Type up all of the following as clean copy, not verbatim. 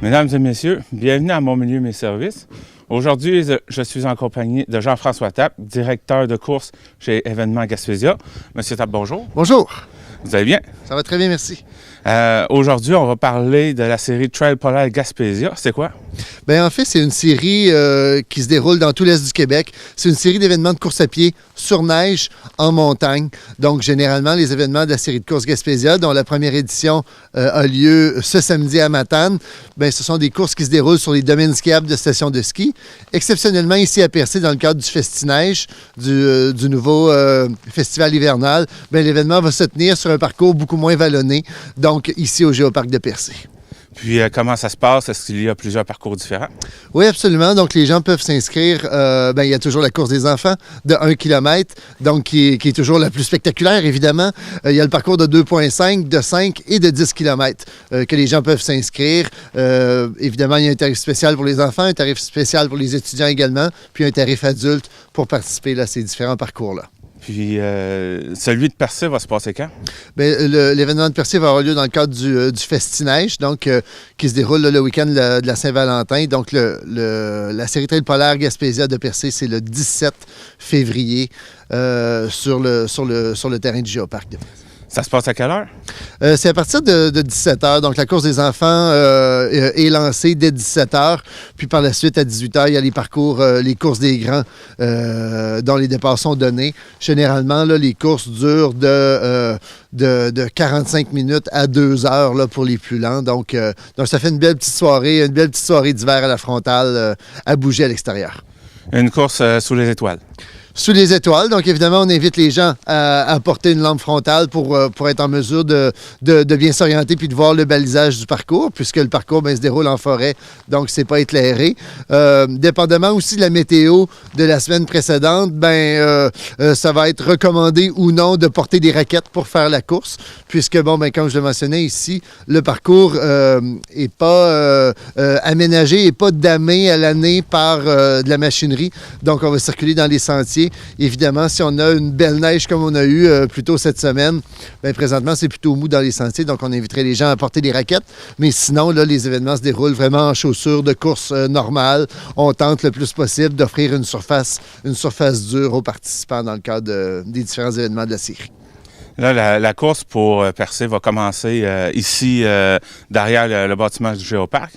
Mesdames et messieurs, bienvenue à Mon Milieu, Mes Services. Aujourd'hui, je suis en compagnie de Jean-François Tappe, directeur de course chez Événements Gaspésia. Monsieur Tappe, bonjour. Bonjour. Vous allez bien? Ça va très bien, merci. Aujourd'hui, on va parler de la série Trail Polaire Gaspésia. C'est quoi? Bien, en fait, c'est une série qui se déroule dans tout l'Est du Québec. C'est une série d'événements de course à pied sur neige, en montagne. Donc, généralement, les événements de la série de course Gaspésia, dont la première édition a lieu ce samedi à Matane, bien, ce sont des courses qui se déroulent sur les domaines skiables de stations de ski. Exceptionnellement, ici à Percé, dans le cadre du Festi-Neige, du nouveau festival hivernal, bien, l'événement va se tenir sur un parcours beaucoup moins vallonné, donc ici au Géoparc de Percé. Puis, comment ça se passe? Est-ce qu'il y a plusieurs parcours différents? Oui, absolument. Donc, les gens peuvent s'inscrire. Il y a toujours la course des enfants de 1 km, donc qui est toujours la plus spectaculaire, évidemment. Il y a le parcours de 2,5, de 5 et de 10 km que les gens peuvent s'inscrire. Évidemment, il y a un tarif spécial pour les enfants, un tarif spécial pour les étudiants également, puis un tarif adulte pour participer à ces différents parcours-là. Puis, celui de Percé va se passer quand? Bien, l'événement de Percé va avoir lieu dans le cadre du Festi-Neige, donc qui se déroule le week-end de la Saint-Valentin. Donc, la série Trail Polaire Gaspésia de Percé, c'est le 17 février sur le terrain du Géoparc de Percé. Ça se passe à quelle heure? C'est à partir de 17 h. Donc, la course des enfants est lancée dès 17 h. Puis, par la suite, à 18 h, il y a les parcours, les courses des grands dont les départs sont donnés. Généralement, là, les courses durent de 45 minutes à 2 heures là, pour les plus lents. Donc, ça fait une belle petite soirée d'hiver à la frontale à bouger à l'extérieur. Une course sous les étoiles. Sous les étoiles. Donc, évidemment, on invite les gens à porter une lampe frontale pour être en mesure de bien s'orienter puis de voir le balisage du parcours, puisque le parcours se déroule en forêt, donc c'est pas éclairé. Dépendamment aussi de la météo de la semaine précédente, ça va être recommandé ou non de porter des raquettes pour faire la course, puisque, comme je le mentionnais ici, le parcours n'est pas aménagé et pas damé à l'année par de la machinerie. Donc, on va circuler dans les sentiers. Évidemment, si on a une belle neige comme on a eu plus tôt cette semaine, présentement, c'est plutôt mou dans les sentiers, donc on inviterait les gens à porter des raquettes. Mais sinon, là, les événements se déroulent vraiment en chaussures de course normales. On tente le plus possible d'offrir une surface dure aux participants dans le cadre des différents événements de la série. Là, la course pour Percé va commencer ici, derrière le bâtiment du Géoparc.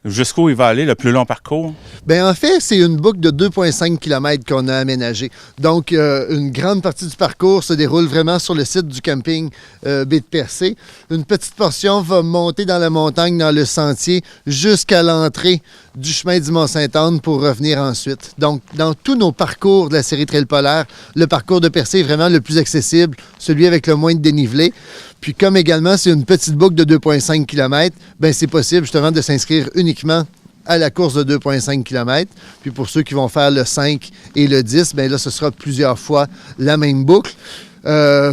Jusqu'où il va aller, le plus long parcours? Bien, en fait, c'est une boucle de 2,5 km qu'on a aménagée. Donc, une grande partie du parcours se déroule vraiment sur le site du camping Baie de Percé. Une petite portion va monter dans la montagne, dans le sentier, jusqu'à l'entrée du chemin du Mont-Sainte-Anne pour revenir ensuite. Donc, dans tous nos parcours de la série Trail Polaire, le parcours de Percé est vraiment le plus accessible, celui avec le moins de dénivelé. Puis comme également, c'est une petite boucle de 2,5 km, c'est possible justement de s'inscrire uniquement à la course de 2,5 km. Puis pour ceux qui vont faire le 5 et le 10, là, ce sera plusieurs fois la même boucle.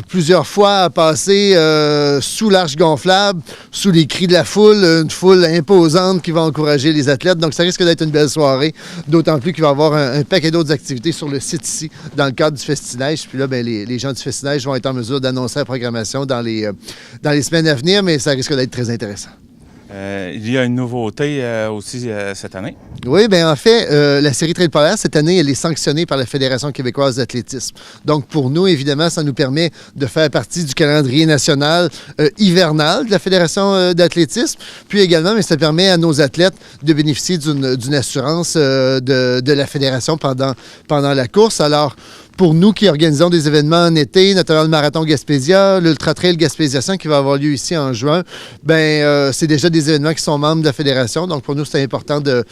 Plusieurs fois à passer sous l'arche gonflable, sous les cris de la foule, une foule imposante qui va encourager les athlètes. Donc, ça risque d'être une belle soirée, d'autant plus qu'il va y avoir un paquet d'autres activités sur le site ici, dans le cadre du Festi-Neige. Puis là, les gens du Festi-Neige vont être en mesure d'annoncer la programmation dans les semaines à venir, mais ça risque d'être très intéressant. Il y a une nouveauté aussi cette année. Oui, bien en fait, la série Trail Polaire, cette année, elle est sanctionnée par la Fédération québécoise d'athlétisme. Donc pour nous, évidemment, ça nous permet de faire partie du calendrier national hivernal de la Fédération d'athlétisme. Puis également, mais ça permet à nos athlètes de bénéficier d'une assurance de la Fédération pendant la course. Alors, pour nous qui organisons des événements en été, notamment le Marathon Gaspésia, l'Ultra Trail Gaspésia 100 qui va avoir lieu ici en juin, c'est déjà des événements qui sont membres de la Fédération. Donc, pour nous, c'est important de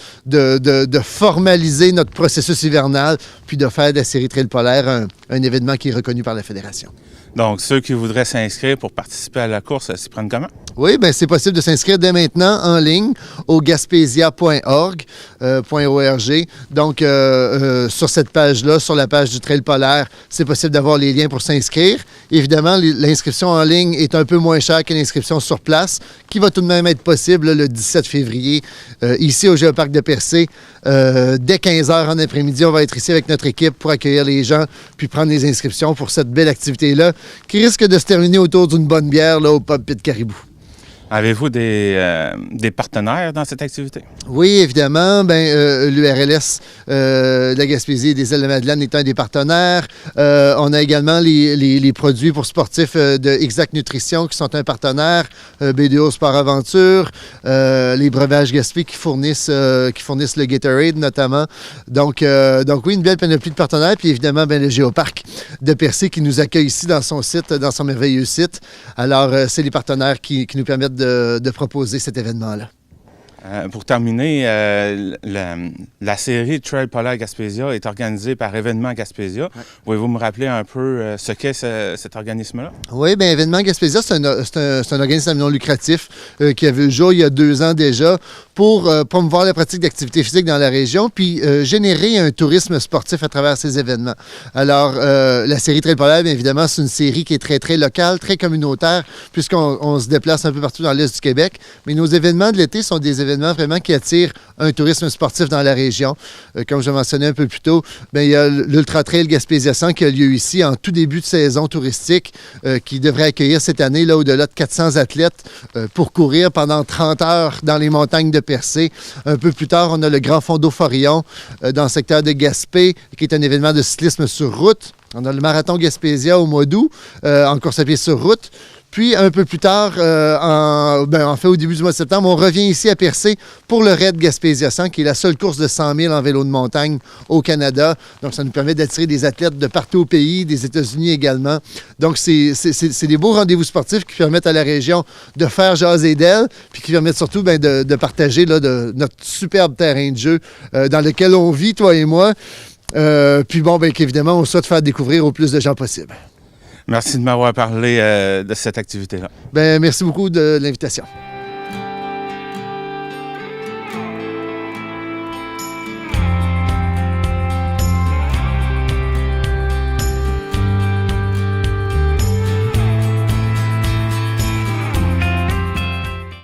formaliser notre processus hivernal puis de faire de la série Trail Polaire un événement qui est reconnu par la Fédération. Donc, ceux qui voudraient s'inscrire pour participer à la course, s'y prennent comment? Oui, c'est possible de s'inscrire dès maintenant en ligne au gaspésia.org. Donc, sur cette page-là, sur la page du Trail Polaire, c'est possible d'avoir les liens pour s'inscrire. Évidemment, l'inscription en ligne est un peu moins chère que l'inscription sur place, qui va tout de même être possible le 17 février, ici au Géoparc de Percé. Dès 15 h en après-midi, on va être ici avec notre équipe pour accueillir les gens puis prendre les inscriptions pour cette belle activité-là qui risque de se terminer autour d'une bonne bière là, au pub Pit Caribou. Avez-vous des partenaires dans cette activité? Oui, évidemment. L'URLS de la Gaspésie et des Îles-de-la-Madeleine est un des partenaires. On a également les produits pour sportifs de Exact Nutrition qui sont un partenaire. BDO Sport Aventure, les breuvages Gaspé qui fournissent le Gatorade notamment. Donc oui, une belle panoplie de partenaires. Puis évidemment, le Géoparc de Percé qui nous accueille ici dans son site, dans son merveilleux site. Alors, c'est les partenaires qui nous permettent de proposer cet événement-là. Pour terminer, la série Trail Polaire Gaspésia est organisée par Événement Gaspésia. Ouais. Pouvez-vous me rappeler un peu ce qu'est cet organisme-là? Oui, bien, Événement Gaspésia, c'est un organisme non lucratif qui a vu le jour il y a 2 ans déjà pour promouvoir la pratique d'activité physique dans la région puis générer un tourisme sportif à travers ces événements. Alors, la série Trail Polaire, bien évidemment, c'est une série qui est très, très locale, très communautaire, puisqu'on se déplace un peu partout dans l'Est du Québec. Mais nos événements de l'été sont des événements vraiment qui attirent un tourisme sportif dans la région. Comme je mentionnais un peu plus tôt, bien, il y a l'Ultra Trail Gaspésia 100 qui a lieu ici en tout début de saison touristique qui devrait accueillir cette année là, au-delà de 400 athlètes pour courir pendant 30 heures dans les montagnes de Percé. Un peu plus tard, on a le Grand Fondo Forillon dans le secteur de Gaspé qui est un événement de cyclisme sur route. On a le Marathon Gaspésia au mois d'août en course à pied sur route. Puis, un peu plus tard, au début du mois de septembre, on revient ici à Percé pour le Raid Gaspésia 100, qui est la seule course de 100 000 en vélo de montagne au Canada. Donc, ça nous permet d'attirer des athlètes de partout au pays, des États-Unis également. Donc, c'est des beaux rendez-vous sportifs qui permettent à la région de faire jaser d'elle, puis qui permettent surtout de partager là, notre superbe terrain de jeu dans lequel on vit, toi et moi. Qu'évidemment, on souhaite faire découvrir au plus de gens possible. Merci de m'avoir parlé de cette activité-là. Merci beaucoup de l'invitation.